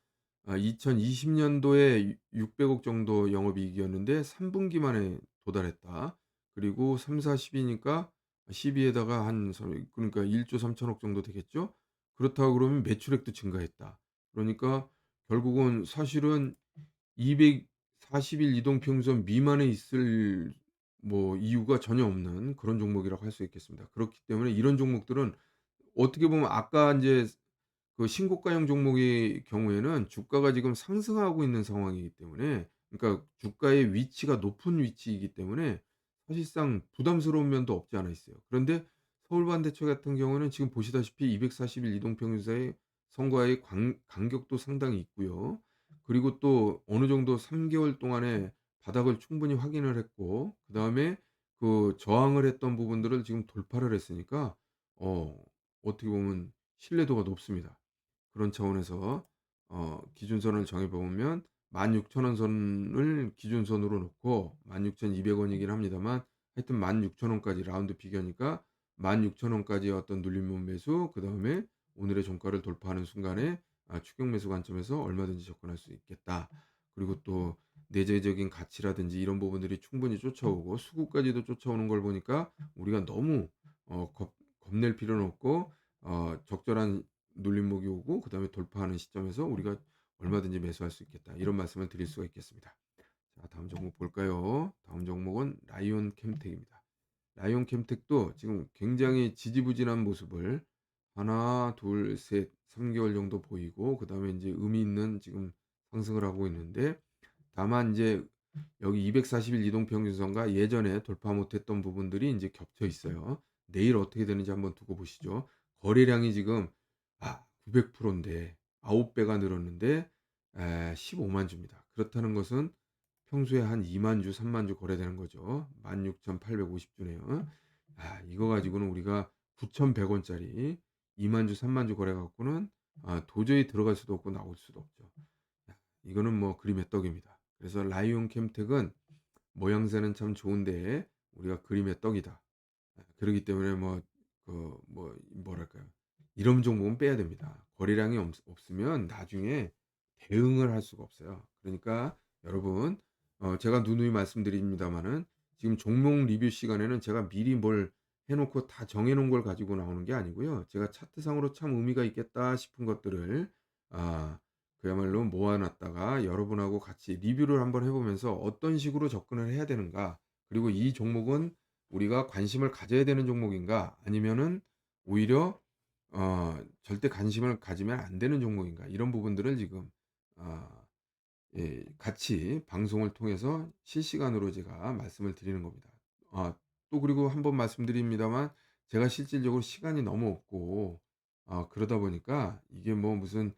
A: 2020 년도에 600억 정도 영업이익이었는데 3 분기 만에 도달했다. 그리고 3-4-10 이니까 12 에다가 한 그러니까 1조 3천억 정도 되겠죠? 그렇다고 그러면 매출액도 증가했다. 그러니까 결국은 사실은 240일 이동 평선 미만에 있을 뭐 이유가 전혀 없는 그런 종목이라고 할 수 있겠습니다. 그렇기 때문에 이런 종목들은 어떻게 보면 아까 인제 그 신고가형 종목의 경우에는 주가가 지금 상승하고 있는 상황이기 때문에, 그러니까 주가의 위치가 높은 위치이기 때문에 사실상 부담스러운 면도 없지 않아 있어요. 그런데 서울 반도체 같은 경우는 지금 보시다시피 240일 이동 평균 사이 선과의 간격도 상당히 있고요. 그리고 또 어느 정도 3 개월 동안에 바닥을 충분히 확인을 했고, 그다음에 그 저항을 했던 부분들을 지금 돌파를 했으니까 어떻게 보면 신뢰도가 높습니다. 그런 차원에서 기준선을 정해 보면 16,000원 선을 기준선으로 놓고 16,200 원이긴 합니다만, 하여튼 16,000 원까지 라운드 비교니까 16,000 원까지의 어떤 눌림목 매수, 그다음에 오늘의 종가를 돌파하는 순간에 추격 매수 관점에서 얼마든지 접근할 수 있겠다. 그리고 또 내재적인 가치라든지 이런 부분들이 충분히 쫓아오고 수급까지도 쫓아오는 걸 보니까 우리가 너무 겁낼 필요는 없고, 적절한 눌림목이 오고 그다음에 돌파하는 시점에서 우리가 얼마든지 매수할 수 있겠다, 이런 말씀을 드릴 수가 있겠습니다. 자, 다음 종목 볼까요? 다음 종목은 라이온 캠텍입니다. 라이온 캠텍도 지금 굉장히 지지부진한 모습을 하나, 둘, 셋, 3 개월 정도 보이고, 그다음에 인제 의미 있는 지금 상승을 하고 있는데, 다만 인제 여기 240일 이동 평균선과 예전에 돌파 못 했던 부분들이 인제 겹쳐 있어요. 내일 어떻게 되는지 한번 두고 보시죠. 거래량이 지금 900% 인데 9 배가 늘었는데 15만 주입니다. 그렇다는 것은 평소에 한 2만 주, 3만 주 거래되는 거죠. 16,850 주네요. 이거 가지고는 우리가 9,100 원짜리 2만 주, 3만 주 거래 갖고는 도저히 들어갈 수도 없고 나올 수도 없죠. 이거는 뭐 그림의 떡입니다. 그래서 라이온 캠텍은 모양새는 참 좋은데 우리가 그림의 떡이다. 그러기 때문에 뭐 뭐랄까요. 이런 종목은 빼야 됩니다. 거래량이 없으면 나중에 대응을 할 수가 없어요. 그러니까 여러분, 제가 누누이 말씀드립니다마는 지금 종목 리뷰 시간에는 제가 미리 뭘 해 놓고 다 정해 놓은 걸 가지고 나오는 게 아니고요. 제가 차트상으로 참 의미가 있겠다 싶은 것들을 아 그야말로 모아 놨다가 여러분하고 같이 리뷰를 한번 해 보면서 어떤 식으로 접근을 해야 되는가, 그리고 이 종목은 우리가 관심을 가져야 되는 종목인가, 아니면은 오히려 절대 관심을 가지면 안 되는 종목인가, 이런 부분들을 지금 아 같이 방송을 통해서 실시간으로 제가 말씀을 드리는 겁니다. 아 또 그리고 한번 말씀드립니다만, 제가 실질적으로 시간이 너무 없고 그러다 보니까 이게 뭐 무슨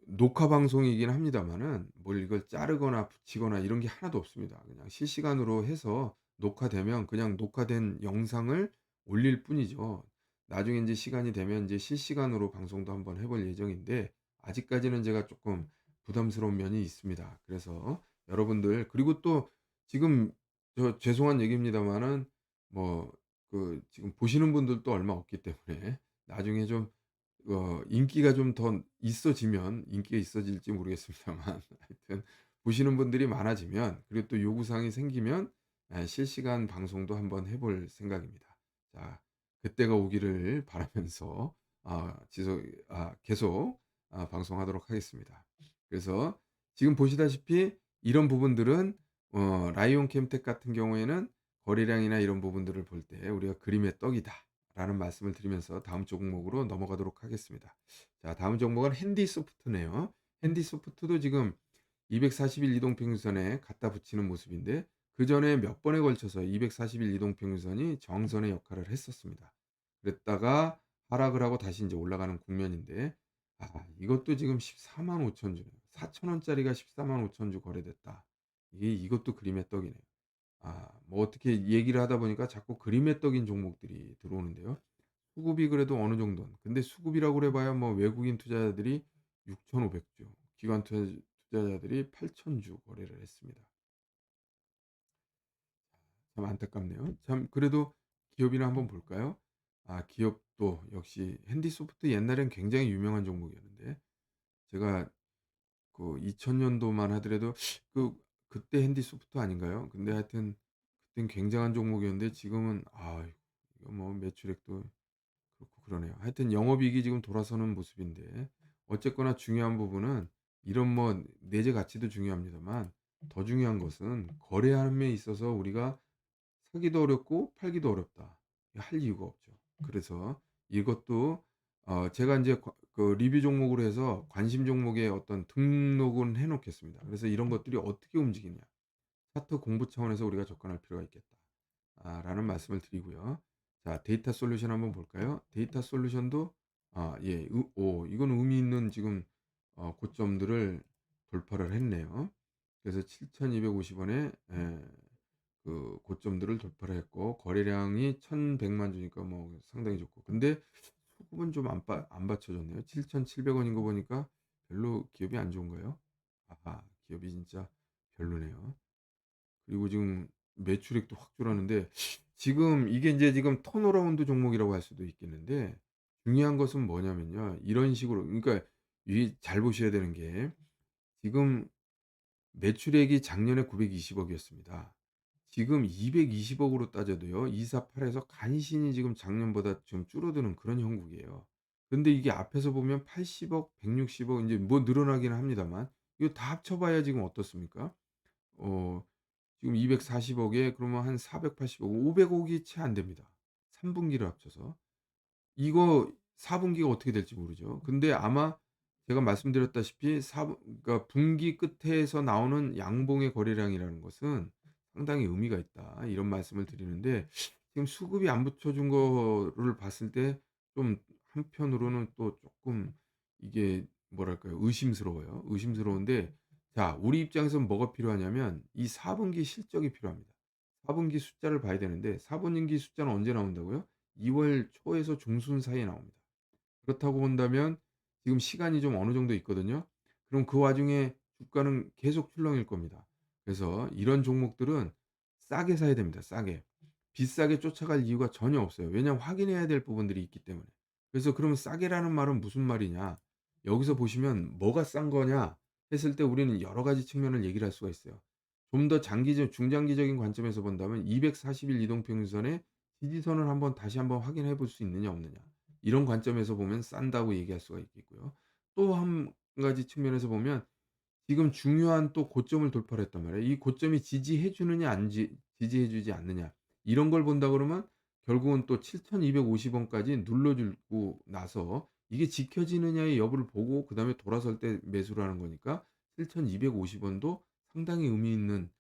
A: 녹화 방송이긴 합니다마는 뭘 이걸 자르거나 붙이거나 이런 게 하나도 없습니다. 그냥 실시간으로 해서 녹화되면 그냥 녹화된 영상을 올릴 뿐이죠. 나중에 인제 시간이 되면 인제 실시간으로 방송도 한번 해볼 예정인데, 아직까지는 제가 쪼끔 부담스러운 면이 있습니다. 그래서 여러분들, 그리고 또 지금 죄송한 얘기입니다마는 뭐 지금 보시는 분들도 얼마 없기 때문에 나중에 좀 인기가 좀 더 있어지면, 인기가 있어질지 모르겠습니다만 하여튼 보시는 분들이 많아지면, 그리고 또 요구사항이 생기면 실시간 방송도 한번 해볼 생각입니다. 자, 그때가 오기를 바라면서 지속 계속 방송하도록 하겠습니다. 그래서 지금 보시다시피 이런 부분들은 라이온 캠텍 같은 경우에는 거래량이나 이런 부분들을 볼 때 우리가 그림의 떡이다라는 말씀을 드리면서 다음 종목으로 넘어가도록 하겠습니다. 자, 다음 종목은 핸디소프트네요. 핸디소프트도 지금 240일 이동평균선에 갖다 붙이는 모습인데, 그전에 몇 번에 걸쳐서 240일 이동평균선이 저항선의 역할을 했었습니다. 그랬다가 하락을 하고 다시 인제 올라가는 국면인데, 이것도 지금 145,000 주네요. 4,000 원짜리가 145,000주 거래됐다. 이것도 그림의 떡이네요. 뭐 어떻게 얘기를 하다 보니까 자꾸 그림의 떡인 종목들이 들어오는데요. 수급이 그래도 어느 정도는, 근데 수급이라고 그래 봐야 뭐 외국인 투자자들이 6,500 주, 기관 투자자들이 8,000주 거래를 했습니다. 참 안타깝네요. 참, 그래도 기업이나 한번 볼까요? 기업도 역시 핸디소프트 옛날엔 굉장히 유명한 종목이었는데, 제가 2000 년도만 하더라도 그 그때 핸디소프트 아닌가요? 근데 하여튼 그땐 굉장한 종목이었는데 지금은 이거 뭐 매출액도 그렇고 그러네요. 하여튼 영업이익이 지금 돌아서는 모습인데, 어쨌거나 중요한 부분은 이런 뭐 내재 가치도 중요합니다만, 더 중요한 것은 거래함에 있어서 우리가 사기도 어렵고 팔기도 어렵다. 할 이유가 없죠. 그래서 이것도 제가 인제 리뷰 종목으로 해서 관심 종목에 어떤 등록은 해 놓겠습니다. 그래서 이런 것들이 어떻게 움직이냐, 차트 공부 차원에서 우리가 접근할 필요가 있겠다. 라는 말씀을 드리고요. 자, 데이터 솔루션 한번 볼까요? 데이터 솔루션도 이건 의미 있는 지금 고점들을 돌파를 했네요. 그래서 7,250 원에 고점들을 돌파를 했고, 거래량이 1,100만 주니까 뭐 상당히 좋고, 근데 수급은 좀 안 받쳐줬네요. 7,700 원인 거 보니까 별로 기업이 안 좋은가요? 기업이 진짜 별로네요. 그리고 지금 매출액도 확 줄었는데, 지금 이게 인제 지금 턴어라운드 종목이라고 할 수도 있겠는데, 중요한 것은 뭐냐면요. 이런 식으로, 그러니까 이 잘 보셔야 되는 게, 지금 매출액이 작년에 920 억이었습니다. 지금 220 억으로 따져도요, 248에서 간신히 지금 작년보다 좀 줄어드는 그런 형국이에요. 근데 이게 앞에서 보면 80 억, 160억 인제 뭐 늘어나기는 합니다만, 이거 다 합쳐 봐야 지금 어떻습니까? 어 지금 240 억에 그러면 한 480 억, 500 억이 채 안 됩니다. 3 분기를 합쳐서. 이거 4 분기가 어떻게 될지 모르죠. 근데 아마 제가 말씀드렸다시피 그러니까 분기 끝에서 나오는 양봉의 거래량이라는 것은 상당히 의미가 있다, 이런 말씀을 드리는데, 지금 수급이 안 붙여준 거를 봤을 때 좀 한편으로는 또 쪼끔 이게 뭐랄까요? 의심스러워요. 의심스러운데, 자, 우리 입장에서는 뭐가 필요하냐면 이 4 분기 실적이 필요합니다. 4 분기 숫자를 봐야 되는데, 4 분기 숫자는 언제 나온다고요? 2월 초에서 중순 사이에 나옵니다. 그렇다고 본다면 지금 시간이 좀 어느 정도 있거든요. 그럼 그 와중에 주가는 계속 출렁일 겁니다. 그래서 이런 종목들은 싸게 사야 됩니다, 싸게. 비싸게 쫓아갈 이유가 전혀 없어요. 왜냐하면 확인해야 될 부분들이 있기 때문에. 그래서 그러면 싸게라는 말은 무슨 말이냐? 여기서 보시면 뭐가 싼 거냐 했을 때 우리는 여러 가지 측면을 얘기를 할 수가 있어요. 좀 더 장기적 중장기적인 관점에서 본다면 240일 이동평균선의 지지선을 다시 한번 확인해 볼 수 있느냐 없느냐. 이런 관점에서 보면 싼다고 얘기할 수가 있겠고요. 또 한 가지 측면에서 보면 지금 중요한 또 고점을 돌파를 했단 말이에요. 이 고점이 지지해 주느냐 지지해 주지 않느냐. 이런 걸 본다 그러면 결국은 또 7,250 원까지 눌러 주고 나서 이게 지켜지느냐의 여부를 보고 그다음에 돌아설 때 매수를 하는 거니까 7,250 원도 상당히 의미 있는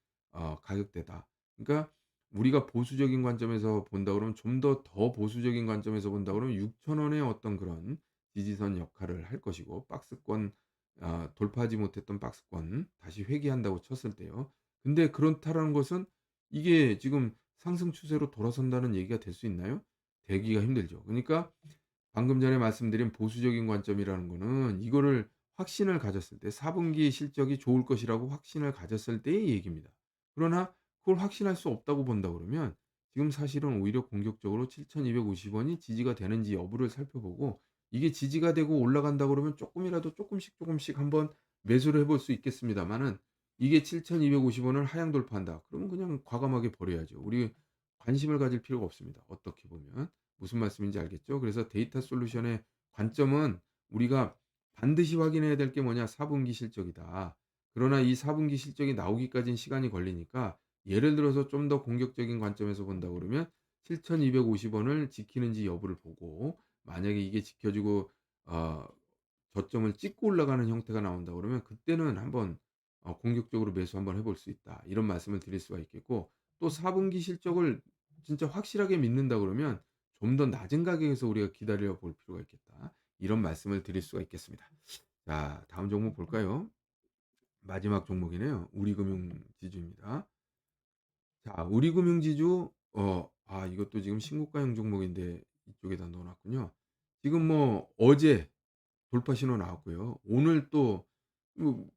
A: 가격대다. 그러니까 우리가 보수적인 관점에서 본다 그러면 좀 더 보수적인 관점에서 본다 그러면 6,000 원의 어떤 그런 지지선 역할을 할 것이고 박스권 돌파하지 못했던 박스권 다시 회귀한다고 쳤을 때요. 근데 그렇다라는 것은 이게 지금 상승 추세로 돌아선다는 얘기가 될 수 있나요? 되기가 힘들죠. 그러니까 방금 전에 말씀드린 보수적인 관점이라는 거는 이거를 확신을 가졌을 때 4 분기 실적이 좋을 것이라고 확신을 가졌을 때의 얘기입니다. 그러나 그걸 확신할 수 없다고 본다 그러면 지금 사실은 오히려 공격적으로 7,250 원이 지지가 되는지 여부를 살펴보고 이게 지지가 되고 올라간다 그러면 쪼끔이라도 쪼끔씩 한번 매수를 해볼 수 있겠습니다마는 이게 7,250 원을 하향 돌파한다. 그러면 그냥 과감하게 버려야죠. 우리 관심을 가질 필요가 없습니다, 어떻게 보면. 무슨 말씀인지 알겠죠? 그래서 데이터 솔루션의 관점은 우리가 반드시 확인해야 될 게 뭐냐? 4 분기 실적이다. 그러나 이 4 분기 실적이 나오기까지는 시간이 걸리니까 예를 들어서 좀 더 공격적인 관점에서 본다 그러면 7,250 원을 지키는지 여부를 보고 만약에 이게 지켜지고 어 저점을 찍고 올라가는 형태가 나온다 그러면 그때는 한번 공격적으로 매수 한번 해볼 수 있다. 이런 말씀을 드릴 수가 있겠고 또 4 분기 실적을 진짜 확실하게 믿는다 그러면 좀 더 낮은 가격에서 우리가 기다려 볼 필요가 있겠다. 이런 말씀을 드릴 수가 있겠습니다. 자, 다음 종목 볼까요? 마지막 종목이네요. 우리금융지주입니다. 자, 우리금융지주 이것도 지금 신고가형 종목인데 이쪽에다 넣어 놨군요. 지금 뭐 어제 돌파 신호 나왔고요. 오늘 또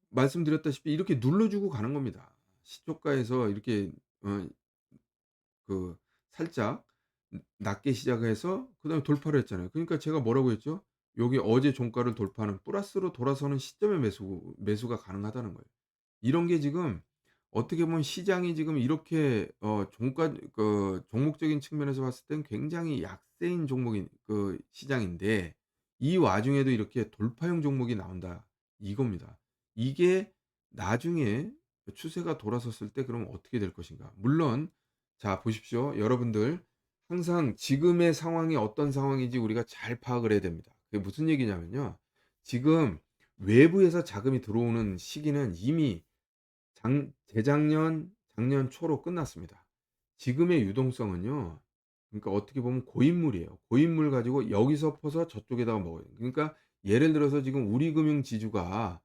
A: 말씀드렸다시피 이렇게 눌러 주고 가는 겁니다. 시초가에서 이렇게 어 그 살짝 낮게 시작해서 그다음에 돌파를 했잖아요. 그러니까 제가 뭐라고 했죠? 여기 어제 종가를 돌파하는 플러스로 돌아서는 시점에 매수가 가능하다는 거예요. 이런 게 지금 어떻게 보면 시장이 지금 이렇게 종가 종목적인 측면에서 봤을 땐 굉장히 약세인 종목인 시장인데 이 와중에도 이렇게 돌파형 종목이 나온다 이겁니다. 이게 나중에 추세가 돌아섰을 때 그럼 어떻게 될 것인가? 물론 자 보십시오. 여러분들 항상 지금의 상황이 어떤 상황인지 우리가 잘 파악을 해야 됩니다. 그게 무슨 얘기냐면요. 지금 외부에서 자금이 들어오는 시기는 이미 재작년, 작년 초로 끝났습니다. 지금의 유동성은요. 그러니까 어떻게 보면 고인물이에요. 고인물 가지고 여기서 퍼서 저쪽에다가 먹어요. 그러니까 예를 들어서 지금 우리금융 지주가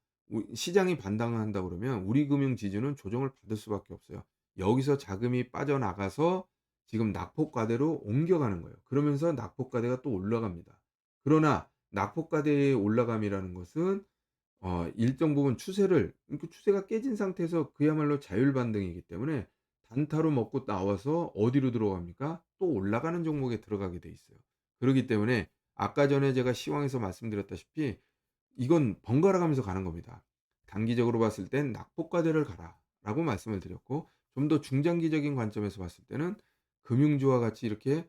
A: 시장이 반등한다 그러면 우리금융 지주는 조정을 받을 수밖에 없어요. 여기서 자금이 빠져나가서 지금 낙폭과대로 옮겨가는 거예요. 그러면서 낙폭과대가 또 올라갑니다. 그러나 낙폭과대의 올라감이라는 것은 일정 부분 추세가 깨진 상태에서 그야말로 자율 반등이기 때문에 단타로 먹고 나와서 어디로 들어갑니까? 또 올라가는 종목에 들어가게 돼 있어요. 그러기 때문에 아까 전에 제가 시황에서 말씀드렸다시피 이건 번갈아 가면서 가는 겁니다. 단기적으로 봤을 땐 낙폭과대를 가라라고 말씀을 드렸고 좀 더 중장기적인 관점에서 봤을 때는 금융주와 같이 이렇게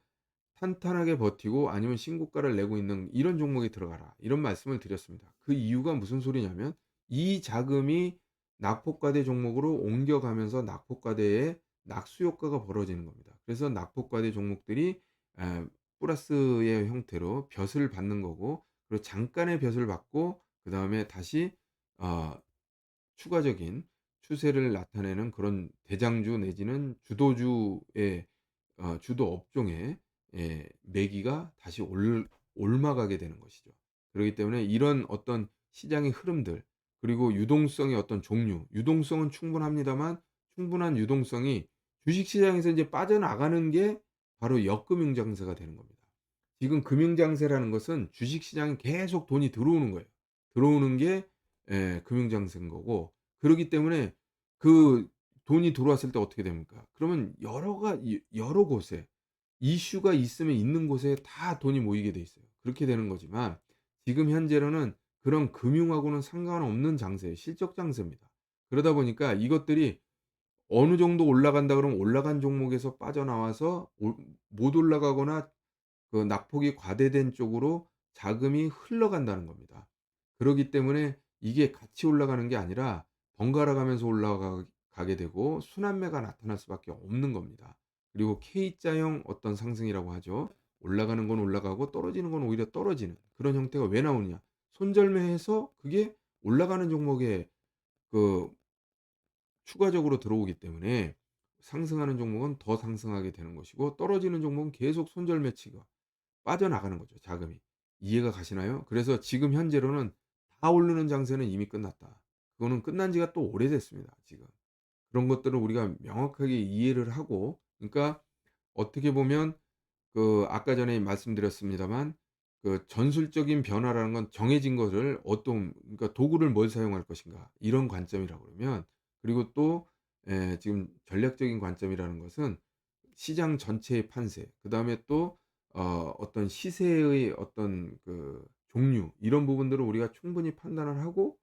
A: 탄탄하게 버티고 아니면 신고가를 내고 있는 이런 종목에 들어가라. 이런 말씀을 드렸습니다. 그 이유가 무슨 소리냐면 이 자금이 낙폭과대 종목으로 옮겨가면서 낙폭과대의 낙수 효과가 벌어지는 겁니다. 그래서 낙폭과대 종목들이 플러스의 형태로 벼슬을 받는 거고 그리고 잠깐의 벼슬을 받고 그다음에 다시 어 추가적인 추세를 나타내는 그런 대장주 내지는 주도주의 주도 업종의 매기가 다시 올라가게 되는 것이죠. 그렇기 때문에 이런 어떤 시장의 흐름들 그리고 유동성의 어떤 종류, 유동성은 충분합니다만 충분한 유동성이 주식 시장에서 이제 빠져나가는 게 바로 역금융 장세가 되는 겁니다. 지금 금융 장세라는 것은 주식 시장에 계속 돈이 들어오는 거예요. 들어오는 게 금융 장세인 거고 그러기 때문에 그 돈이 들어왔을 때 어떻게 됩니까? 그러면 여러 곳에 이슈가 있으면 있는 곳에 다 돈이 모이게 돼 있어요. 그렇게 되는 거지만 지금 현재로는 그런 금융하고는 상관없는 장세, 실적 장세입니다. 그러다 보니까 이것들이 어느 정도 올라간다 그러면 올라간 종목에서 빠져나와서 못 올라가거나 그 낙폭이 과대된 쪽으로 자금이 흘러간다는 겁니다. 그러기 때문에 이게 같이 올라가는 게 아니라 번갈아 가면서 가게 되고 순환매가 나타날 수밖에 없는 겁니다. 그리고 K자형 어떤 상승이라고 하죠. 올라가는 건 올라가고 떨어지는 건 오히려 떨어지는 그런 형태가 왜 나오느냐. 손절매해서 그게 올라가는 종목에 그 추가적으로 들어오기 때문에 상승하는 종목은 더 상승하게 되는 것이고 떨어지는 종목은 계속 손절 매치가 빠져나가는 거죠, 자금이. 이해가 가시나요? 그래서 지금 현재로는 다 오르는 장세는 이미 끝났다. 그거는 끝난 지가 또 오래됐습니다, 지금. 그런 것들을 우리가 명확하게 이해를 하고 그러니까 어떻게 보면 그 아까 전에 말씀드렸습니다만 그 전술적인 변화라는 건 정해진 것을 어떤 그러니까 도구를 뭘 사용할 것인가 이런 관점이라고 그러면 그리고 또 지금 전략적인 관점이라는 것은 시장 전체의 판세 그다음에 또 어떤 시세의 어떤 그 종류 이런 부분들을 우리가 충분히 판단을 하고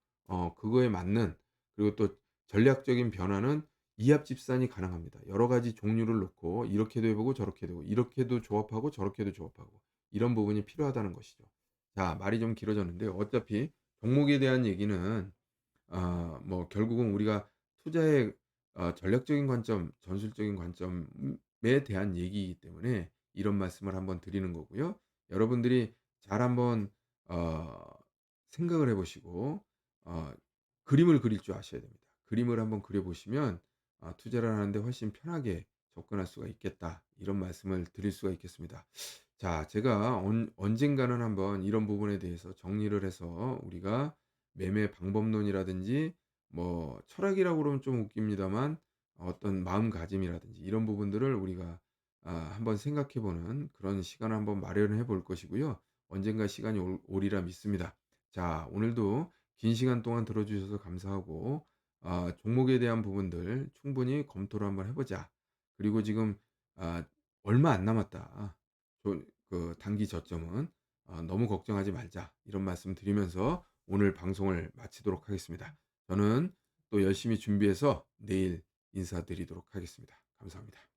A: 그거에 맞는 그리고 또 전략적인 변화는 이합 집산이 가능합니다. 여러 가지 종류를 놓고 이렇게도 해 보고 저렇게도 해 보고 이렇게도 조합하고 저렇게도 조합하고 이런 부분이 필요하다는 것이죠. 자 말이 좀 길어졌는데요. 어차피 종목에 대한 얘기는 뭐 결국은 우리가 투자의 전략적인 관점, 전술적인 관점에 대한 얘기이기 때문에 이런 말씀을 한번 드리는 거고요. 여러분들이 잘 한번 어 생각을 해 보시고 어 그림을 그릴 줄 아셔야 됩니다. 그림을 한번 그려 보시면 투자를 하는데 훨씬 편하게 접근할 수가 있겠다. 이런 말씀을 드릴 수가 있겠습니다. 자 제가 언젠가는 한번 이런 부분에 대해서 정리를 해서 우리가 매매 방법론이라든지 뭐 철학이라고 그러면 좀 웃깁니다만 어떤 마음가짐이라든지 이런 부분들을 우리가 한번 생각해 보는 그런 시간을 한번 마련해 볼 것이고요. 언젠가 시간이 오리라 믿습니다. 자 오늘도 긴 시간 동안 들어 주셔서 감사하고 종목에 대한 부분들 충분히 검토를 한번 해 보자. 그리고 지금 아 얼마 안 남았다. 그 단기 저점은 너무 걱정하지 말자. 이런 말씀 드리면서 오늘 방송을 마치도록 하겠습니다. 저는 또 열심히 준비해서 내일 인사드리도록 하겠습니다. 감사합니다.